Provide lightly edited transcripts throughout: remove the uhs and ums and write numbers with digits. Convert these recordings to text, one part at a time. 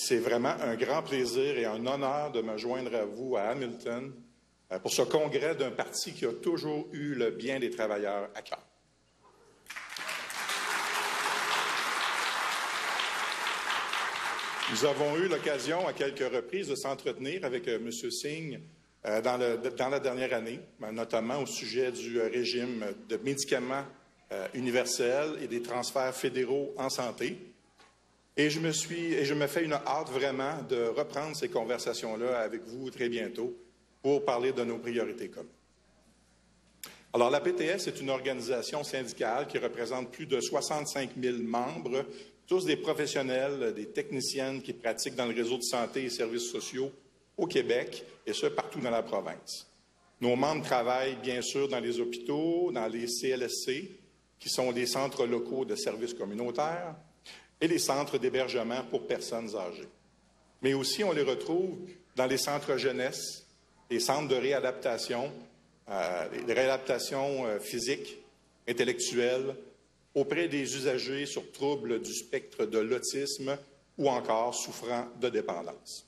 C'est vraiment un grand plaisir et un honneur de me joindre à vous à Hamilton pour ce congrès d'un parti qui a toujours eu le bien des travailleurs à cœur. Nous avons eu l'occasion à quelques reprises de s'entretenir avec M. Singh dans la dernière année, notamment au sujet du régime de médicaments universels et des transferts fédéraux en santé. Et je me fais une hâte vraiment de reprendre ces conversations-là avec vous très bientôt pour parler de nos priorités communes. Alors, la PTS est une organisation syndicale qui représente plus de 65 000 membres, tous des professionnels, des techniciennes qui pratiquent dans le réseau de santé et services sociaux au Québec, et ce, partout dans la province. Nos membres travaillent, bien sûr, dans les hôpitaux, dans les CLSC, qui sont des centres locaux de services communautaires, et les centres d'hébergement pour personnes âgées. Mais aussi, on les retrouve dans les centres jeunesse, les centres de réadaptation, physiques, intellectuelles, auprès des usagers sur troubles du spectre de l'autisme ou encore souffrant de dépendance.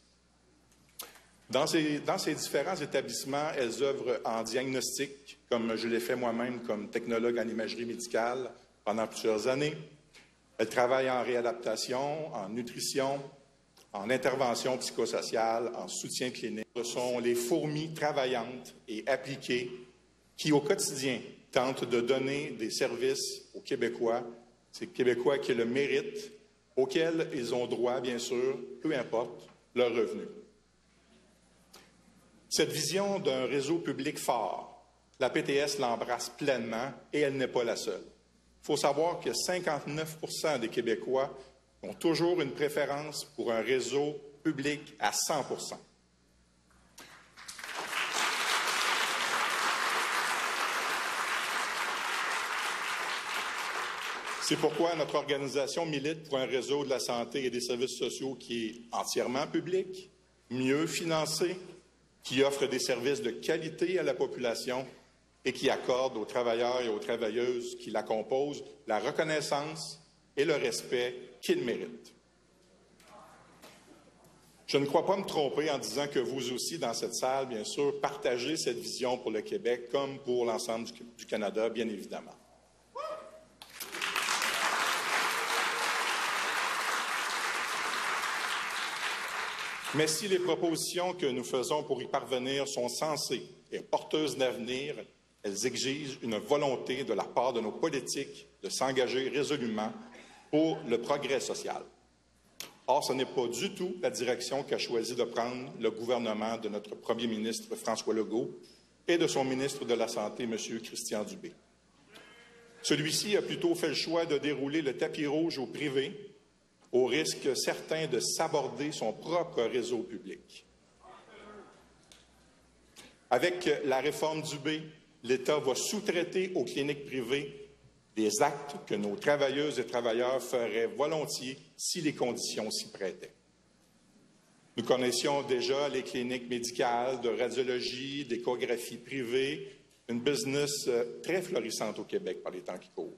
Dans ces différents établissements, elles œuvrent en diagnostic, comme je l'ai fait moi-même comme technologue en imagerie médicale pendant plusieurs années. Elles travaillent en réadaptation, en nutrition, en intervention psychosociale, en soutien clinique. Ce sont les fourmis travaillantes et appliquées qui, au quotidien, tentent de donner des services aux Québécois, ces Québécois qui le méritent, auxquels ils ont droit, bien sûr, peu importe leur revenu. Cette vision d'un réseau public fort, la PTS l'embrasse pleinement et elle n'est pas la seule. Il faut savoir que 59 % des Québécois ont toujours une préférence pour un réseau public à 100 %. C'est pourquoi notre organisation milite pour un réseau de la santé et des services sociaux qui est entièrement public, mieux financé, qui offre des services de qualité à la population et qui accorde aux travailleurs et aux travailleuses qui la composent la reconnaissance et le respect qu'ils méritent. Je ne crois pas me tromper en disant que vous aussi, dans cette salle, bien sûr, partagez cette vision pour le Québec comme pour l'ensemble du Canada, bien évidemment. Mais si les propositions que nous faisons pour y parvenir sont sensées et porteuses d'avenir, elles exigent une volonté de la part de nos politiques de s'engager résolument pour le progrès social. Or, ce n'est pas du tout la direction qu'a choisi de prendre le gouvernement de notre premier ministre François Legault et de son ministre de la Santé, M. Christian Dubé. Celui-ci a plutôt fait le choix de dérouler le tapis rouge au privé, au risque certain de saborder son propre réseau public. Avec la réforme Dubé, l'État va sous-traiter aux cliniques privées des actes que nos travailleuses et travailleurs feraient volontiers si les conditions s'y prêtaient. Nous connaissions déjà les cliniques médicales de radiologie, d'échographie privée, une business très florissante au Québec par les temps qui courent.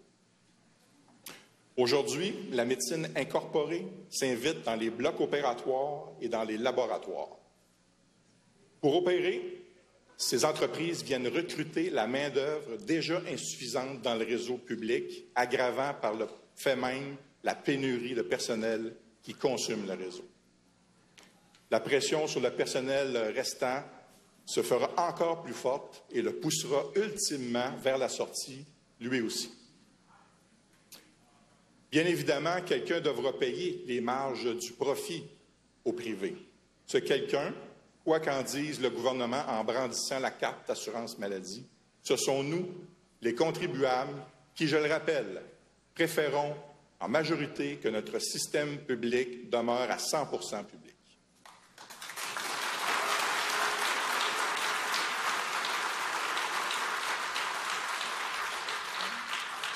Aujourd'hui, la médecine incorporée s'invite dans les blocs opératoires et dans les laboratoires. Pour opérer, ces entreprises viennent recruter la main-d'œuvre déjà insuffisante dans le réseau public, aggravant par le fait même la pénurie de personnel qui consomme le réseau. La pression sur le personnel restant se fera encore plus forte et le poussera ultimement vers la sortie, lui aussi. Bien évidemment, quelqu'un devra payer les marges du profit au privé. Ce quelqu'un, quoi qu'en dise le gouvernement en brandissant la carte d'assurance maladie, ce sont nous, les contribuables, qui, je le rappelle, préférons en majorité que notre système public demeure à 100 % public.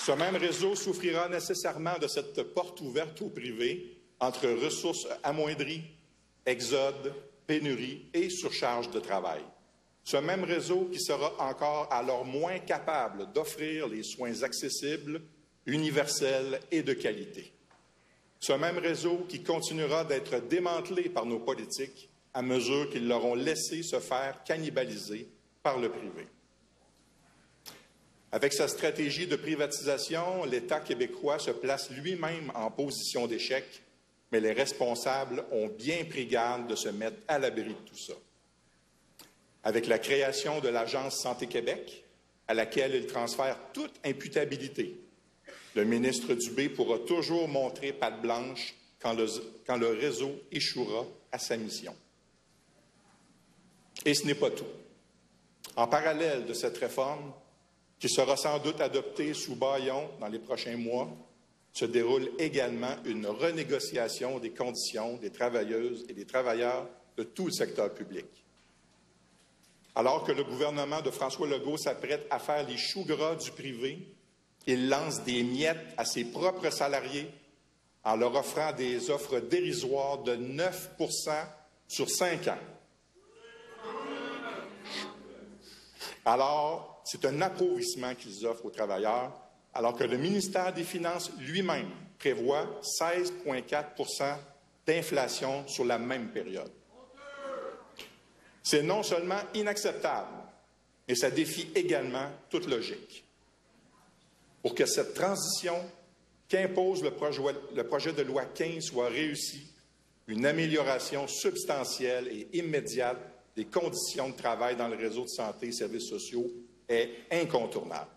Ce même réseau souffrira nécessairement de cette porte ouverte au privé entre ressources amoindries, exode, pénurie et surcharge de travail. Ce même réseau qui sera encore alors moins capable d'offrir les soins accessibles, universels et de qualité. Ce même réseau qui continuera d'être démantelé par nos politiques à mesure qu'ils l'auront laissé se faire cannibaliser par le privé. Avec sa stratégie de privatisation, l'État québécois se place lui-même en position d'échec, mais les responsables ont bien pris garde de se mettre à l'abri de tout ça. Avec la création de l'Agence Santé Québec, à laquelle il transfère toute imputabilité, le ministre Dubé pourra toujours montrer patte blanche quand le réseau échouera à sa mission. Et ce n'est pas tout. En parallèle de cette réforme, qui sera sans doute adoptée sous bâillon dans les prochains mois, se déroule également une renégociation des conditions des travailleuses et des travailleurs de tout le secteur public. Alors que le gouvernement de François Legault s'apprête à faire les choux gras du privé, il lance des miettes à ses propres salariés en leur offrant des offres dérisoires de 9 % sur 5 ans. Alors, c'est un appauvrissement qu'ils offrent aux travailleurs, alors que le ministère des Finances lui-même prévoit 16,4 % d'inflation sur la même période. C'est non seulement inacceptable, mais ça défie également toute logique. Pour que cette transition qu'impose le projet de loi 15 soit réussie, une amélioration substantielle et immédiate des conditions de travail dans le réseau de santé et services sociaux est incontournable.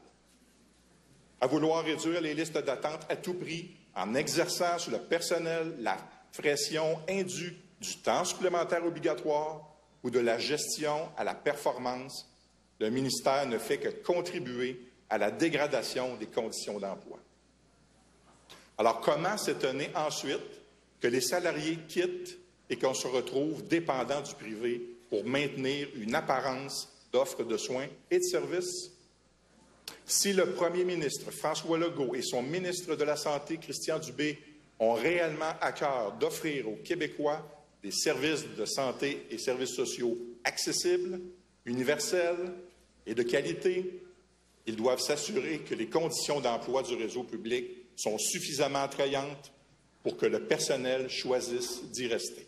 À vouloir réduire les listes d'attente à tout prix en exerçant sur le personnel la pression indue du temps supplémentaire obligatoire ou de la gestion à la performance, le ministère ne fait que contribuer à la dégradation des conditions d'emploi. Alors, comment s'étonner ensuite que les salariés quittent et qu'on se retrouve dépendant du privé pour maintenir une apparence d'offres de soins et de services? Si le premier ministre François Legault et son ministre de la Santé, Christian Dubé, ont réellement à cœur d'offrir aux Québécois des services de santé et services sociaux accessibles, universels et de qualité, ils doivent s'assurer que les conditions d'emploi du réseau public sont suffisamment attrayantes pour que le personnel choisisse d'y rester.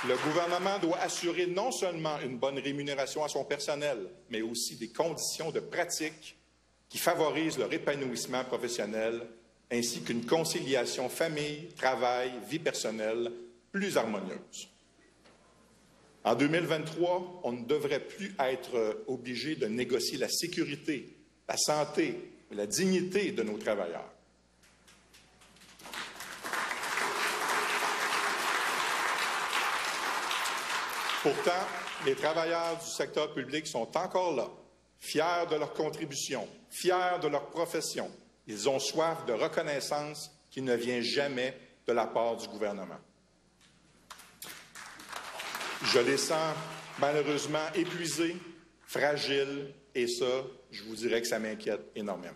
Le gouvernement doit assurer non seulement une bonne rémunération à son personnel, mais aussi des conditions de pratique qui favorisent leur épanouissement professionnel, ainsi qu'une conciliation famille, travail, vie personnelle plus harmonieuse. En 2023, on ne devrait plus être obligé de négocier la sécurité, la santé et la dignité de nos travailleurs. Pourtant, les travailleurs du secteur public sont encore là, fiers de leur contribution, fiers de leur profession. Ils ont soif de reconnaissance qui ne vient jamais de la part du gouvernement. Je les sens malheureusement épuisés, fragiles, et ça, je vous dirais que ça m'inquiète énormément.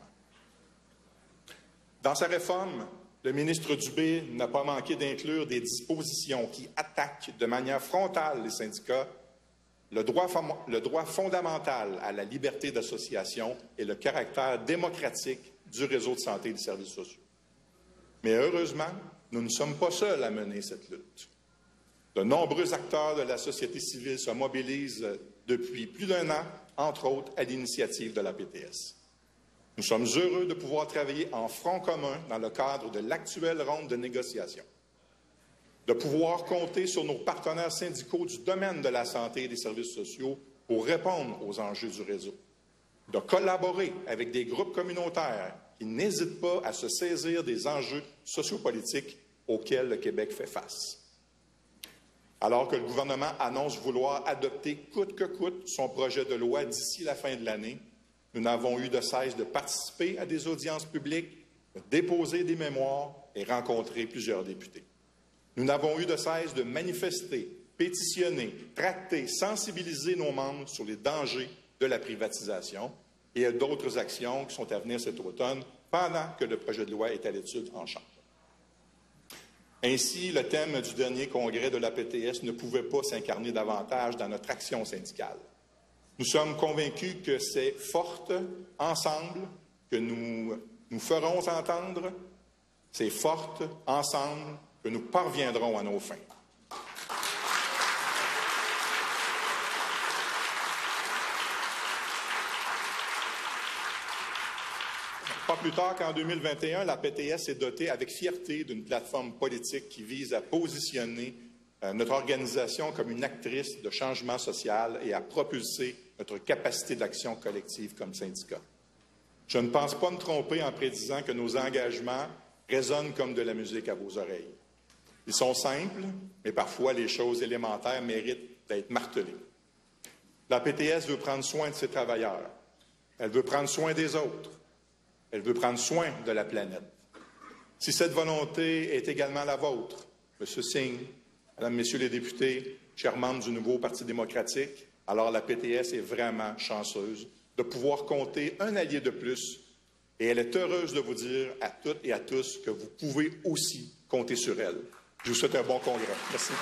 Dans sa réforme, le ministre Dubé n'a pas manqué d'inclure des dispositions qui attaquent de manière frontale les syndicats, le droit fondamental à la liberté d'association et le caractère démocratique du réseau de santé et des services sociaux. Mais heureusement, nous ne sommes pas seuls à mener cette lutte. De nombreux acteurs de la société civile se mobilisent depuis plus d'1 an, entre autres à l'initiative de la PTS. Nous sommes heureux de pouvoir travailler en front commun dans le cadre de l'actuelle ronde de négociation, de pouvoir compter sur nos partenaires syndicaux du domaine de la santé et des services sociaux pour répondre aux enjeux du réseau, de collaborer avec des groupes communautaires qui n'hésitent pas à se saisir des enjeux sociopolitiques auxquels le Québec fait face. Alors que le gouvernement annonce vouloir adopter coûte que coûte son projet de loi d'ici la fin de l'année, nous n'avons eu de cesse de participer à des audiences publiques, de déposer des mémoires et rencontrer plusieurs députés. Nous n'avons eu de cesse de manifester, pétitionner, tracter, sensibiliser nos membres sur les dangers de la privatisation et d'autres actions qui sont à venir cet automne pendant que le projet de loi est à l'étude en Chambre. Ainsi, le thème du dernier congrès de la PTS ne pouvait pas s'incarner davantage dans notre action syndicale. Nous sommes convaincus que c'est forte, ensemble, que nous nous ferons entendre. C'est forte, ensemble, que nous parviendrons à nos fins. Pas plus tard qu'en 2021, la PTS est dotée avec fierté d'une plateforme politique qui vise à positionner notre organisation comme une actrice de changement social et à propulser notre capacité d'action collective comme syndicat. Je ne pense pas me tromper en prédisant que nos engagements résonnent comme de la musique à vos oreilles. Ils sont simples, mais parfois les choses élémentaires méritent d'être martelées. La PTS veut prendre soin de ses travailleurs. Elle veut prendre soin des autres. Elle veut prendre soin de la planète. Si cette volonté est également la vôtre, M. Singh, Mesdames, Messieurs les députés, chers membres du nouveau Parti démocratique, alors la PTS est vraiment chanceuse de pouvoir compter un allié de plus et elle est heureuse de vous dire à toutes et à tous que vous pouvez aussi compter sur elle. Je vous souhaite un bon congrès. Merci.